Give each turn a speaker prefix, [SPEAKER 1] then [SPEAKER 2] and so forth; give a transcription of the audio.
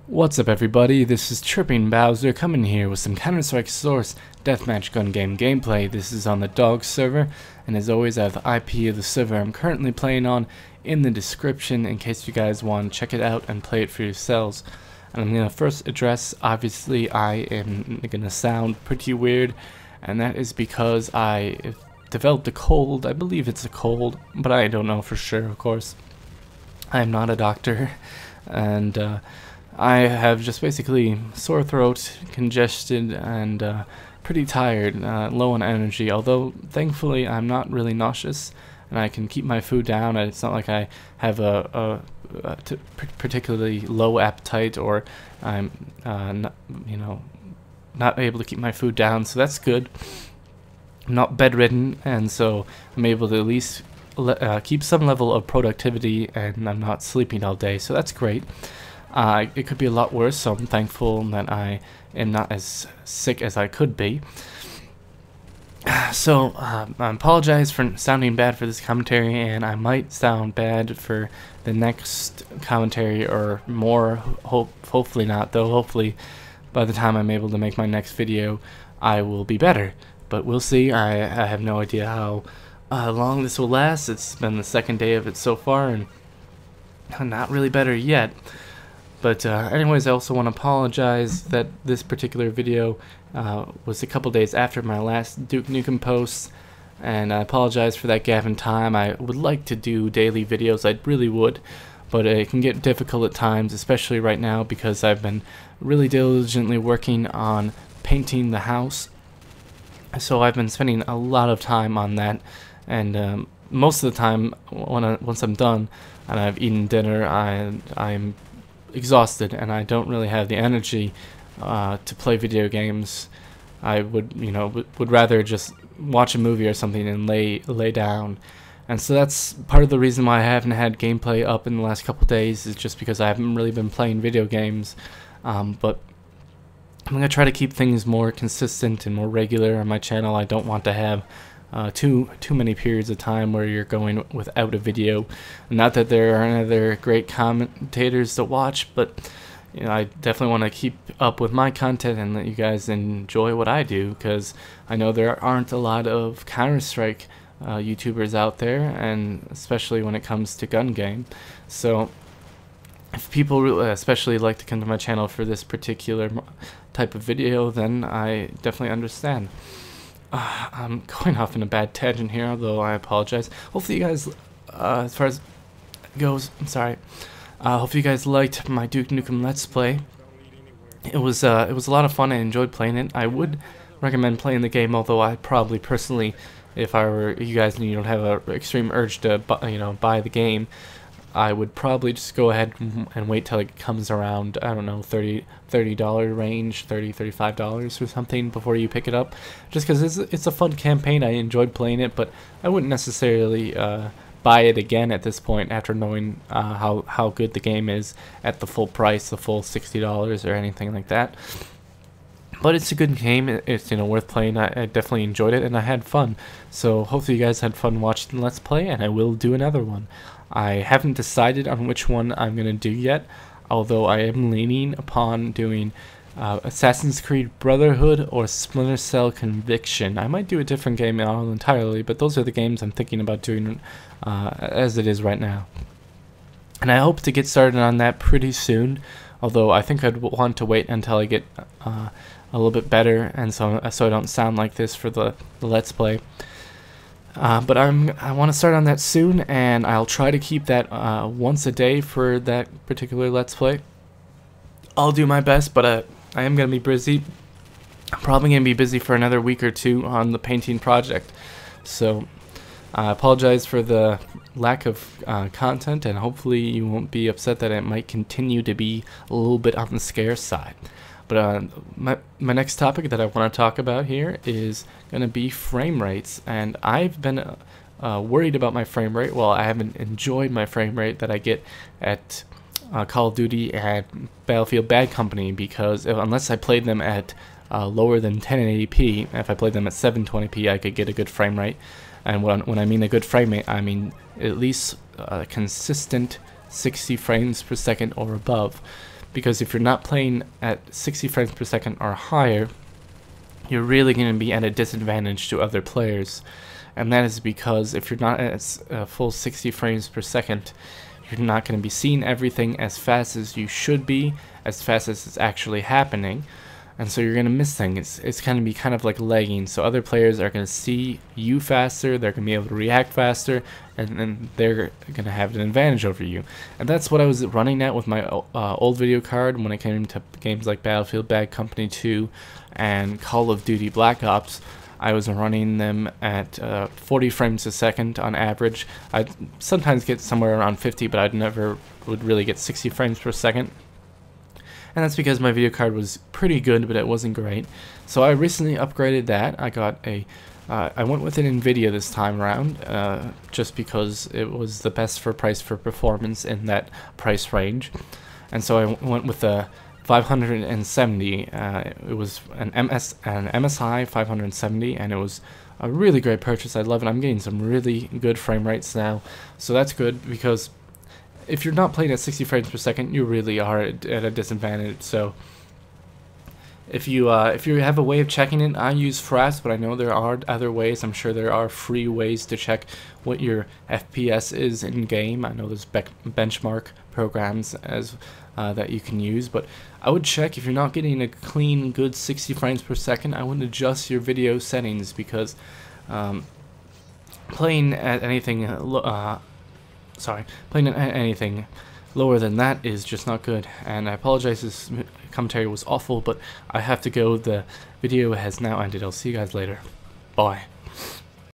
[SPEAKER 1] What's up everybody, this is Tripping Bowser coming here with some Counter-Strike Source Deathmatch gun game gameplay. This is on the Dogz server, and as always I have the IP of the server I'm currently playing on in the description in case you guys want to check it out and play it for yourselves. And I'm going to first address, obviously I am going to sound pretty weird, and that is because I developed a cold. I believe it's a cold, but I don't know for sure, of course. I am not a doctor, and I have just basically sore throat, congested, and pretty tired, low on energy, although thankfully I'm not really nauseous and I can keep my food down. It's not like I have a particularly low appetite or I'm not able to keep my food down, so that's good. I'm not bedridden, and so I'm able to at least keep some level of productivity, and I'm not sleeping all day, so that's great. It could be a lot worse, so I'm thankful that I am not as sick as I could be. So, I apologize for sounding bad for this commentary, and I might sound bad for the next commentary or more. Hopefully not, though. Hopefully, by the time I'm able to make my next video, I will be better. But we'll see. I have no idea how long this will last. It's been the second day of it so far, and I'm not really better yet. But anyways, I also want to apologize that this particular video was a couple days after my last Duke Nukem post, and I apologize for that gap in time. I would like to do daily videos, I really would, but it can get difficult at times, especially right now because I've been really diligently working on painting the house. So I've been spending a lot of time on that, and most of the time once I'm done and I've eaten dinner, I'm exhausted and I don't really have the energy to play video games. I would rather just watch a movie or something and lay down. And so that's part of the reason why I haven't had gameplay up in the last couple days, is just because I haven't really been playing video games. But I'm gonna try to keep things more consistent and more regular on my channel. I don't want to have too many periods of time where you're going without a video. Not that there aren't other great commentators to watch, but I definitely want to keep up with my content and let you guys enjoy what I do, because I know there aren't a lot of Counter-Strike YouTubers out there, and especially when it comes to gun game. So if people really, especially like to come to my channel for this particular type of video, then I definitely understand. I'm going off in a bad tangent here, although I apologize. Hopefully you guys, as far as it goes, I'm sorry. Hopefully you guys liked my Duke Nukem Let's Play. It was a lot of fun. I enjoyed playing it. I would recommend playing the game, although I probably personally, if I were you guys and you don't have an extreme urge to buy the game, I would probably just go ahead and wait till it comes around, I don't know, $30 range, $35 or something before you pick it up. Just because it's a fun campaign. I enjoyed playing it, but I wouldn't necessarily buy it again at this point after knowing how good the game is at the full price, the full $60 or anything like that. But it's a good game. It's worth playing. I definitely enjoyed it and I had fun. So hopefully you guys had fun watching the Let's Play, and I will do another one. I haven't decided on which one I'm going to do yet, although I am leaning upon doing Assassin's Creed Brotherhood or Splinter Cell Conviction. I might do a different game entirely, but those are the games I'm thinking about doing as it is right now. And I hope to get started on that pretty soon, although I think I'd want to wait until I get a little bit better, and so I don't sound like this for the Let's Play. But I want to start on that soon, and I'll try to keep that once a day for that particular Let's Play. I'll do my best, but I am going to be busy. I'm probably going to be busy for another week or two on the painting project. So I apologize for the lack of content, and hopefully you won't be upset that it might continue to be a little bit on the scarce side. But my next topic that I want to talk about here is going to be frame rates, and I've been worried about my frame rate. Well, I haven't enjoyed my frame rate that I get at Call of Duty and Battlefield Bad Company, because unless I played them at lower than 1080p, if I played them at 720p, I could get a good frame rate. And when I mean a good frame rate, I mean at least consistent 60 frames per second or above. because if you're not playing at 60 frames per second or higher, you're really going to be at a disadvantage to other players. And that is because if you're not at a full 60 frames per second, you're not going to be seeing everything as fast as you should be, as fast as it's actually happening. And so you're going to miss things. It's going to be kind of like lagging. So other players are going to see you faster, they're going to be able to react faster, and then they're going to have an advantage over you. And that's what I was running at with my old video card when it came to games like Battlefield Bad Company 2 and Call of Duty Black Ops. I was running them at 40 frames a second on average. I'd sometimes get somewhere around 50, but I'd never would really get 60 frames per second. And that's because my video card was pretty good, but it wasn't great. So I recently upgraded that. I got a, I went with an NVIDIA this time around, just because it was the best for price for performance in that price range. And so I went with a 570. It was an MSI 570, and it was a really great purchase. I love it. I'm getting some really good frame rates now, so that's good, because if you're not playing at 60 frames per second, you really are at a disadvantage. So if you have a way of checking it, I use Fraps, but I know there are other ways. I'm sure there are free ways to check what your FPS is in game. I know there's benchmark programs as that you can use, but I would check if you're not getting a clean, good 60 frames per second. I would adjust your video settings, because playing at anything anything lower than that is just not good. And I apologize, this commentary was awful, but I have to go. The video has now ended. I'll see you guys later. Bye.